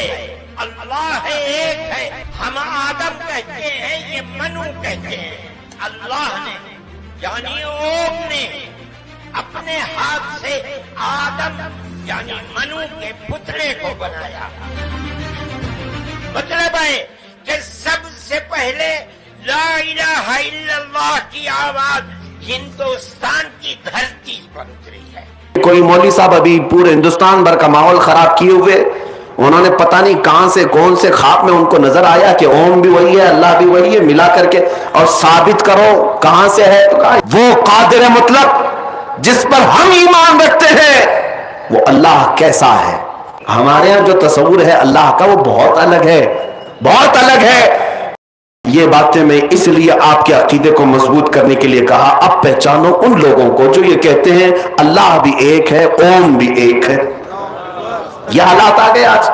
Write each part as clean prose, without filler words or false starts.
ہے، اللہ ایک ہے. ہم آدم کہتے ہیں، یہ منو کہتے ہیں. اللہ نے یعنی اوم نے اپنے ہاتھ سے آدم یعنی منو کے پتلے کو بنایا. مطلب ہے کہ سب سے پہلے لا الہ الا اللہ کی آواز ہندوستان کی دھرتی پر اتری ہے. کوئی مولوی صاحب ابھی پورے ہندوستان بھر کا ماحول خراب کیے ہوئے، انہوں نے پتہ نہیں کہاں سے کون سے خواب میں ان کو نظر آیا کہ اوم بھی وہی ہے، اللہ بھی وہی ہے، ملا کر کے اور ثابت کرو کہاں سے ہے. تو کہا وہ قادر مطلق جس پر ہم ایمان رکھتے ہیں وہ اللہ کیسا ہے. ہمارے ہاں جو تصور ہے اللہ کا وہ بہت الگ ہے، بہت الگ ہے. یہ باتیں میں اس لیے آپ کے عقیدے کو مضبوط کرنے کے لیے کہا. اب پہچانو ان لوگوں کو جو یہ کہتے ہیں اللہ بھی ایک ہے، اوم بھی ایک ہے. یہ حالات آ گئے آج.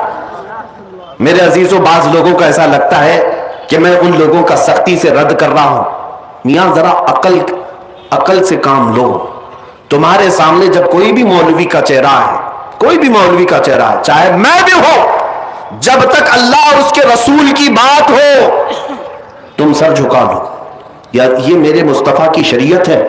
میرے عزیزوں، بعض لوگوں کو ایسا لگتا ہے کہ میں ان لوگوں کا سختی سے رد کر رہا ہوں. میاں ذرا عقل سے کام لو. تمہارے سامنے جب کوئی بھی مولوی کا چہرہ ہے، کوئی بھی مولوی کا چہرہ ہے، چاہے میں بھی ہوں، جب تک اللہ اور اس کے رسول کی بات ہو تم سر جھکا لو. یا یہ میرے مصطفیٰ کی شریعت ہے.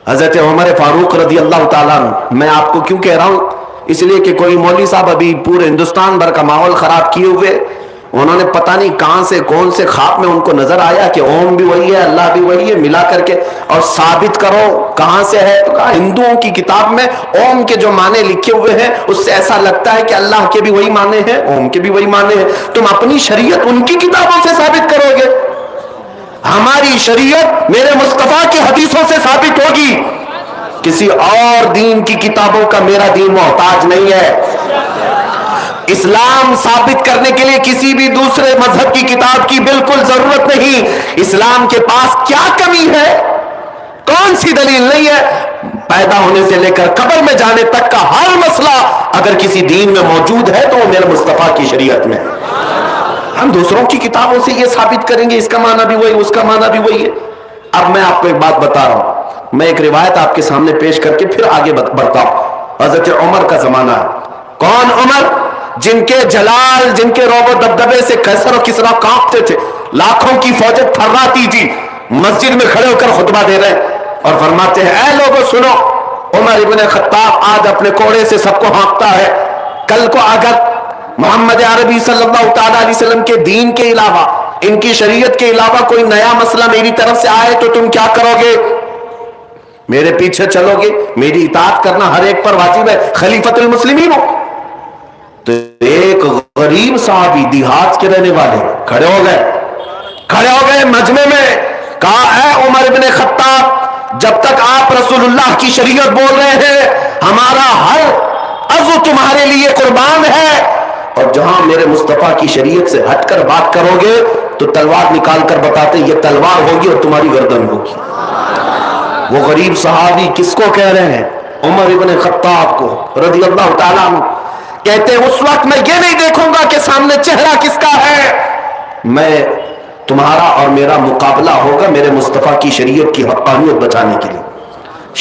حضرت عمر فاروق رضی اللہ تعالیٰ عنہ، میں آپ کو کیوں کہہ رہا ہوں؟ اس لیے کہ کوئی مولوی صاحب ابھی پورے ہندوستان بھر کا ماحول خراب کیے ہوئے، انہوں نے پتہ نہیں کہاں سے کون سے خواب میں ان کو نظر آیا کہ اوم بھی وہی ہے، اللہ بھی وہی ہے، ملا کر کے اور ثابت کرو کہاں سے ہے. تو کہا ہندوؤں کی کتاب میں اوم کے جو معنی لکھے ہوئے ہیں اس سے ایسا لگتا ہے کہ اللہ کے بھی وہی معنی ہیں، اوم کے بھی وہی معنی ہیں. تم اپنی شریعت ان کی کتابوں سے ثابت کرو گے، ہماری شریعت میرے مصطفیٰ کی حدیثوں سے ثابت ہوگی. کسی اور دین کی کتابوں کا میرا دین محتاج نہیں ہے. اسلام ثابت کرنے کے لیے کسی بھی دوسرے مذہب کی کتاب کی بالکل ضرورت نہیں. اسلام کے پاس کیا کمی ہے؟ کون سی دلیل نہیں ہے؟ پیدا ہونے سے لے کر قبر میں جانے تک کا ہر مسئلہ اگر کسی دین میں موجود ہے تو وہ میرے مصطفیٰ کی شریعت میں. ہم دوسروں کی کتابوں سے یہ ثابت کریں گے اس کا معنی بھی وہی، اس کا معنی بھی وہی ہے. اب میں آپ کو ایک بات بتا رہا ہوں، میں ایک روایت آپ کے سامنے پیش کر کے پھر آگے بڑھتا ہوں. حضرت عمر کا زمانہ ہے. کون عمر؟ جن کے جلال، جن کے رعب و دبدبے سے قیصر و کسریٰ کانپتے تھے، لاکھوں کی فوجیں تھراتی تھی، مسجد میں کھڑے ہو کر خطبہ دے رہے اور فرماتے ہیں اے لوگوں سنو، عمر ابن خطاب آج اپنے کوڑے سے سب کو ہانکتا ہے، کل کو اگر محمد عربی صلی اللہ تعالیٰ علیہ وسلم کے دین کے علاوہ، ان کی شریعت کے علاوہ کوئی نیا مسئلہ میری طرف سے آئے تو تم کیا کرو گے؟ میرے پیچھے چلو گے؟ میری اطاعت کرنا ہر ایک پر واجب ہے، خلیفۃ المسلمین ہو. تو ایک غریب صحابی دیہات کے رہنے والے کھڑے ہو گئے مجمع میں، کہا اے عمر ابن خطاب، جب تک آپ رسول اللہ کی شریعت بول رہے ہیں ہمارا ہر عضو تمہارے لیے قربان ہے، اور جہاں میرے مصطفیٰ کی شریعت سے ہٹ کر بات کرو گے تو تلوار نکال کر بتاتے یہ تلوار ہوگی اور تمہاری گردن ہوگی. وہ غریب صحابی کس کو کہہ رہے ہیں؟ عمر ابن خطاب کو رضی اللہ تعالیٰ عنہ. کہتے ہیں اس وقت میں یہ نہیں دیکھوں گا کہ سامنے چہرہ کس کا ہے، میں تمہارا اور میرا مقابلہ ہوگا میرے مصطفیٰ کی شریعت کی حقانیت بچانے کے لیے.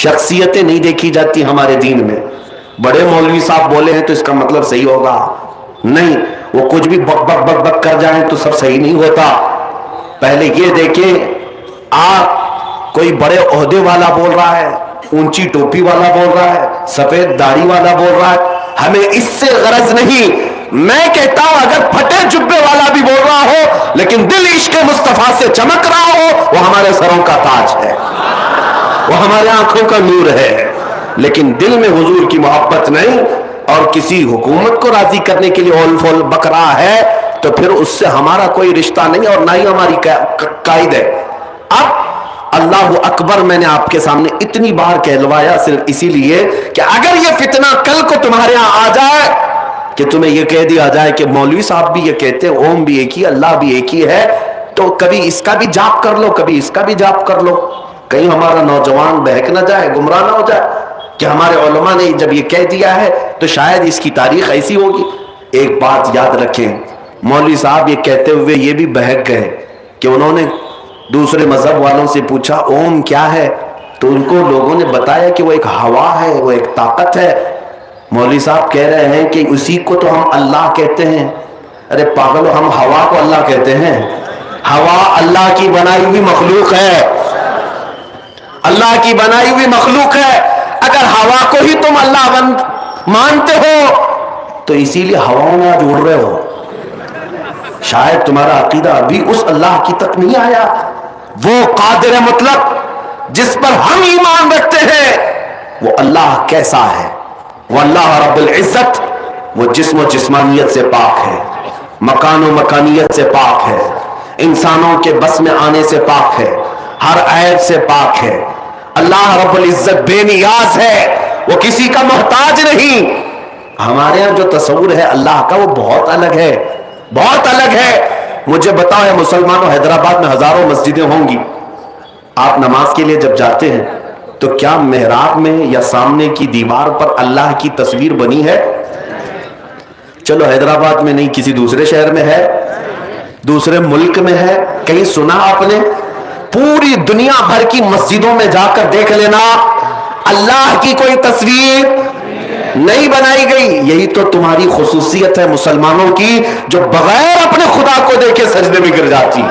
شخصیتیں نہیں دیکھی جاتی ہمارے دین میں. بڑے مولوی صاحب بولے ہیں تو اس کا مطلب صحیح ہوگا نہیں، وہ کچھ بھی بک بک بک بک کر جائیں تو سب صحیح نہیں ہوتا. پہلے یہ دیکھیں آپ کوئی بڑے عہدے والا بول رہا ہے، اونچی ٹوپی والا بول رہا ہے، سفید داڑھی والا بول رہا ہے، ہمیں اس سے غرض نہیں. میں کہتا ہوں اگر پھٹے جبے والا بھی بول رہا ہو لیکن دل عشق مصطفیٰ سے چمک رہا ہو وہ ہمارے سروں کا تاج ہے، وہ ہمارے آنکھوں کا نور ہے. لیکن دل میں حضور کی محبت نہیں اور کسی حکومت کو راضی کرنے کے لیے اول فول بک رہا ہے تو پھر اس سے ہمارا کوئی رشتہ نہیں اور نہ ہی ہماری قائد ہے. اب اللہ اکبر میں نے آپ کے سامنے اتنی بار کہلوایا صرف اسی لیے کہ اگر یہ فتنہ کل کو تمہارے ہاں آ جائے کہ تمہیں یہ کہہ دیا جائے کہ مولوی صاحب بھی یہ کہتے ہیں اوم بھی ایک ہی، اللہ بھی ایک ہی ہے، تو کبھی اس کا بھی جاپ کر لو، کبھی اس کا بھی جاپ کر لو، کہیں ہمارا نوجوان بہک نہ جائے، گمراہ نہ ہو جائے کہ ہمارے علماء نے جب یہ کہہ دیا ہے تو شاید اس کی تاریخ ایسی ہوگی. ایک بات یاد رکھیں، مولوی صاحب یہ کہتے ہوئے یہ بھی بہک گئے کہ انہوں نے دوسرے مذہب والوں سے پوچھا اوم کیا ہے تو ان کو لوگوں نے بتایا کہ وہ ایک ہوا ہے، وہ ایک طاقت ہے. مولوی صاحب کہہ رہے ہیں کہ اسی کو تو ہم اللہ کہتے ہیں. ارے پاگلو، ہم ہوا کو اللہ کہتے ہیں؟ ہوا اللہ کی بنائی ہوئی مخلوق ہے، اللہ کی بنائی ہوئی مخلوق ہے۔ اگر ہوا کو ہی تم اللہ مانتے ہو تو اسی لیے ہواؤں میں آج اڑ رہے ہو۔ شاید تمہارا عقیدہ ابھی اس اللہ کی تک نہیں آیا۔ وہ قادر مطلق جس پر ہم ایمان رکھتے ہیں، وہ اللہ کیسا ہے؟ وہ اللہ رب العزت، وہ جسم و جسمانیت سے پاک ہے، مکان و مکانیت سے پاک ہے، انسانوں کے بس میں آنے سے پاک ہے، ہر عیب سے پاک ہے۔ اللہ رب العزت بے نیاز ہے، وہ کسی کا محتاج نہیں۔ ہمارے یہاں جو تصور ہے اللہ کا وہ بہت الگ ہے، بہت الگ ہے۔ مجھے بتاؤ ہے مسلمانوں، حیدرآباد میں ہزاروں مسجدیں ہوں گی، آپ نماز کے لیے جب جاتے ہیں تو کیا محراب میں یا سامنے کی دیوار پر اللہ کی تصویر بنی ہے؟ چلو حیدرآباد میں نہیں، کسی دوسرے شہر میں ہے، دوسرے ملک میں ہے، کہیں سنا آپ نے؟ پوری دنیا بھر کی مسجدوں میں جا کر دیکھ لینا، اللہ کی کوئی تصویر نہیں بنائی گئی۔ یہی تو تمہاری خصوصیت ہے مسلمانوں کی، جو بغیر اپنے خدا کو دیکھے سجدے میں گر جاتی،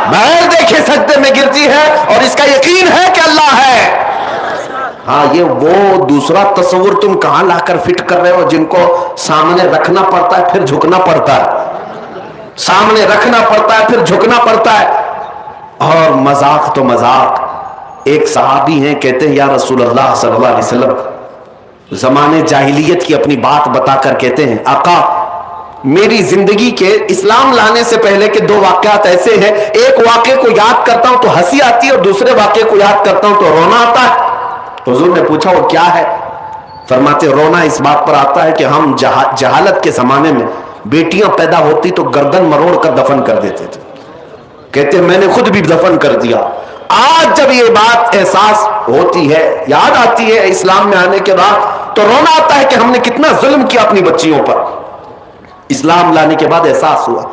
بغیر دیکھے سجدے میں گرتی ہے اور اس کا یقین ہے کہ اللہ ہے۔ ہاں، یہ وہ دوسرا تصور تم کہاں لا کر فٹ کر رہے ہو، جن کو سامنے رکھنا پڑتا ہے پھر جھکنا پڑتا ہے، سامنے رکھنا پڑتا ہے پھر جھکنا پڑتا ہے۔ اور مذاق تو مذاق، ایک صحابی ہیں کہتے ہیں یا رسول اللہ صلی اللہ علیہ وسلم، زمانے جاہلیت کی اپنی بات بتا کر کہتے ہیں آقا میری زندگی کے اسلام لانے سے پہلے کے 2 واقعات ایسے ہیں، ایک واقعے کو یاد کرتا ہوں تو ہنسی آتی ہے اور دوسرے واقعے کو یاد کرتا ہوں تو رونا آتا ہے۔ حضور نے پوچھا وہ کیا ہے؟ فرماتے رونا اس بات پر آتا ہے کہ ہم جہالت کے زمانے میں بیٹیاں پیدا ہوتی تو گردن مروڑ کر دفن کر دیتے تھے، کہتے ہیں میں نے خود بھی دفن کر دیا۔ آج جب یہ بات احساس ہوتی ہے، یاد آتی ہے اسلام میں آنے کے بعد، تو رونا آتا ہے کہ ہم نے کتنا ظلم کیا اپنی بچیوں پر۔ اسلام لانے کے بعد احساس ہوا۔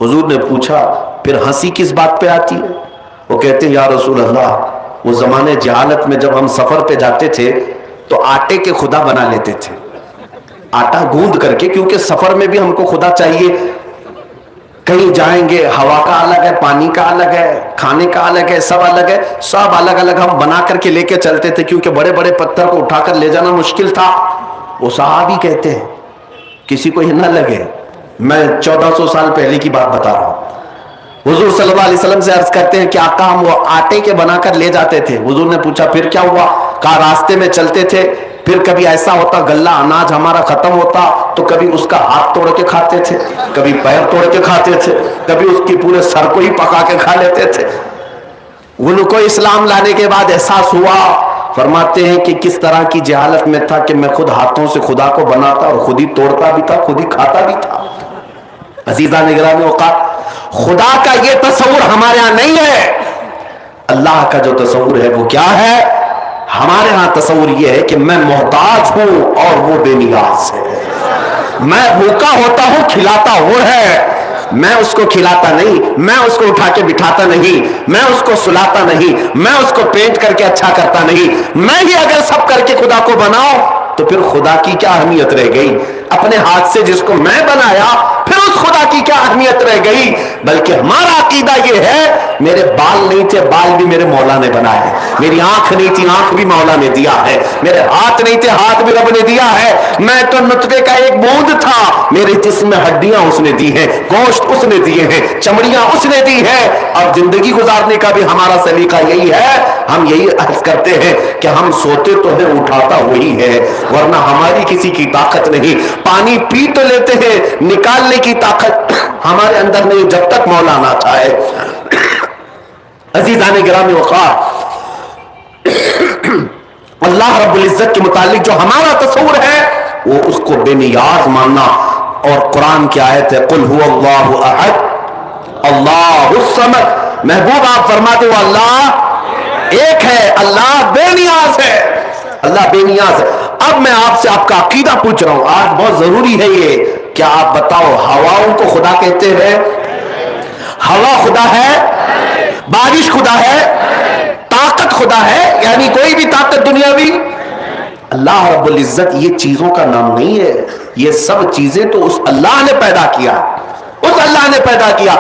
حضور نے پوچھا پھر ہنسی کس بات پہ آتی ہے؟ وہ کہتے ہیں یا رسول اللہ وہ زمانے جہالت میں جب ہم سفر پہ جاتے تھے تو آٹے کے خدا بنا لیتے تھے، آٹا گوندھ کر کے، کیونکہ سفر میں بھی ہم کو خدا چاہیے، کہیں جائیں گے ہوا کا الگ ہے، پانی کا الگ ہے، کھانے کا الگ ہے، سب الگ ہے، سب الگ الگ ہم بنا کر کے لے کے چلتے تھے، کیونکہ بڑے بڑے پتھر کو اٹھا کر لے جانا مشکل تھا۔ وہ صحابی کہتے ہیں کسی کو یہ نہ لگے میں 1400 سال پہلے کی بات بتا رہا ہوں، حضور صلی اللہ علیہ وسلم سے عرض کرتے ہیں کہ آقا ہم وہ آٹے کے بنا کر لے جاتے تھے۔ حضور نے پوچھا پھر کیا ہوا؟ کہا راستے میں چلتے تھے، پھر کبھی ایسا ہوتا غلہ اناج ہمارا ختم ہوتا تو کبھی اس کا ہاتھ توڑ کے کھاتے تھے، کبھی پیر توڑ کے کھاتے تھے، کبھی اس کی پورے سر کو ہی پکا کے کھا لیتے تھے۔ ان کو اسلام لانے کے بعد احساس ہوا، فرماتے ہیں کہ کس طرح کی جہالت میں تھا کہ میں خود ہاتھوں سے خدا کو بناتا اور خود ہی توڑتا بھی تھا، خود ہی کھاتا بھی تھا۔ عزیزان گرامی اوقات، خدا کا یہ تصور ہمارے ہاں نہیں ہے۔ اللہ کا جو تصور ہے وہ کیا ہے؟ ہمارے ہاں تصور یہ ہے کہ میں محتاج ہوں اور وہ بے نیاز ہے، میں بھوکا ہوتا ہوں کھلاتا وہ ہے، میں اس کو کھلاتا نہیں، میں اس کو اٹھا کے بٹھاتا نہیں، میں اس کو سلاتا نہیں، میں اس کو پینٹ کر کے اچھا کرتا نہیں، میں ہی اگر سب کر کے خدا کو بناؤں تو پھر خدا کی کیا اہمیت رہ گئی؟ اپنے ہاتھ سے جس کو میں بنایا پھر اس خدا کی کیا اہمیت رہ گئی؟ بلکہ ہمارا عقیدہ یہ ہے میرے بال نہیں تھے، بال بھی میرے مولا نے بنائے، میری آنکھ نہیں تھی، آنکھ بھی مولا نے دیا ہے، میرے ہاتھ نہیں تھے، ہاتھ بھی رب نے دیا ہے، میں تو نطفے کا ایک بوند تھا، میرے جسم میں ہڈیاں اس نے دی ہیں، گوشت اس نے دیے ہیں، چمڑیاں اس نے دی ہیں، اور زندگی گزارنے کا بھی ہمارا سلیقہ یہی ہے۔ ہم یہی عرض کرتے ہیں کہ ہم سوتے تو ہیں، اٹھاتا وہی ہے، ورنہ ہماری کسی کی طاقت نہیں۔ پانی پی تو لیتے ہیں، نکالنے کی طاقت ہمارے اندر نہیں جب تک مولا نہ چاہے۔ عزیزان گرامی وقار، اللہ رب العزت کے متعلق جو ہمارا تصور ہے وہ اس کو بے نیاز ماننا، اور قرآن کی آیت ہے قل هو اللہ احد اللہ الصمد، محبوب آپ فرماتے ہو اللہ ایک ہے، اللہ بے نیاز ہے، اللہ بے نیاز ہے۔ اب میں آپ سے آپ کا عقیدہ پوچھ رہا ہوں، آج بہت ضروری ہے یہ، کیا آپ بتاؤ ہواؤں کو خدا کہتے ہیں؟ ہوا خدا ہے؟ بارش خدا ہے؟ طاقت خدا ہے؟ یعنی کوئی بھی طاقت دنیاوی؟ اللہ رب العزت یہ چیزوں کا نام نہیں ہے۔ یہ سب چیزیں تو اس اللہ نے پیدا کیا، اس اللہ نے پیدا کیا۔